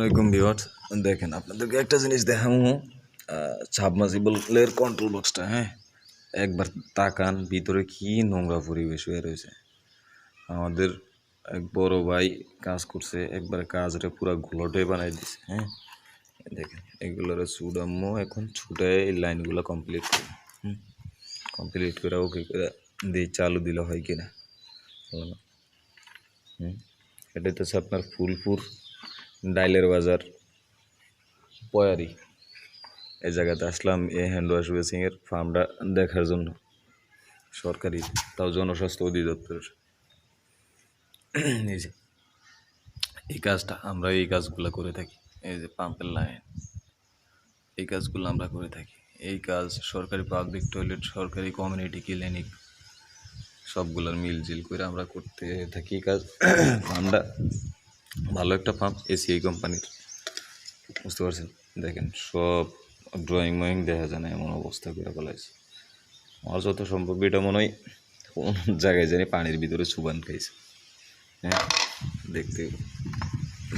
আসসালামাইকুম ভিউয়ার্স, দেখেন আপনাদেরকে একটা জিনিস দেখাবো। সাবমার্সিবলের কন্ট্রোল বক্সটা, হ্যাঁ, একবার তাকান ভিতরে কি নোংরা পরিবেশ হয়ে রয়েছে। আমাদের এক বড় ভাই কাজ করছে, একবারে কাজটা পুরা ঘোলটে বানাই দিছে। হ্যাঁ, দেখেন এগুলোর চুডাম্মো এখন ছুটায় এই লাইনগুলো কমপ্লিট করে কমপ্লিট করে ওকে করে দিয়ে চালু দিলে হয় কিনা। এটা হচ্ছে আপনার ফুলপুর ডাইলের বাজার পয়ারি। এই জায়গাতে আসলাম এই হ্যান্ড ওয়াশ বেসিংয়ের ফার্মটা দেখার জন্য, সরকারি, তাও জনস্বাস্থ্য অধিদপ্তরের। এই যে এই কাজটা আমরা এই কাজগুলো করে থাকি, এই যে পাম্পের লাইন, এই কাজগুলো আমরা করে থাকি। এই কাজ সরকারি পাবলিক টয়লেট, সরকারি কমিউনিটি ক্লিনিক সবগুলোর মিলজিল করে আমরা করতে থাকি কাজ। ফার্মটা ভালো একটা ফার্ম, এসিআই কোম্পানির, বুঝতে পারছেন। দেখেন সব ড্রয়িং ময়িং দেখা যায় না, এমন অবস্থা করে ফেলাইছে। আমার যত সম্ভব এটা মনে হয় কোন জায়গায় জানি পানির ভিতরে সুবান খাইছে। হ্যাঁ, দেখতে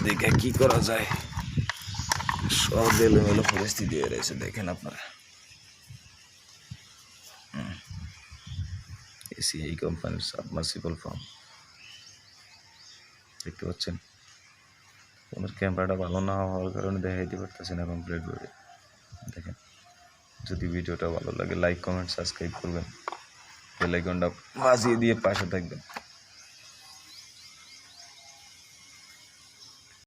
দেখে কি করা যায়, সব এলোমেলো পরিস্থিতি হয়ে রয়েছে। দেখেন আপনারা এসিআই কোম্পানির সাবমার্সিবল ফার্ম দেখতে পাচ্ছেন। ওনার ক্যামেরাটা ভালো না হওয়ার কারণে দেখাইতে পারতেছে না কমপ্লিট করে। দেখেন, যদি ভিডিওটা ভালো লাগে লাইক কমেন্ট সাবস্ক্রাইব করবেন, বেল আইকনটা বাজিয়ে দিয়ে পাশে থাকবেন।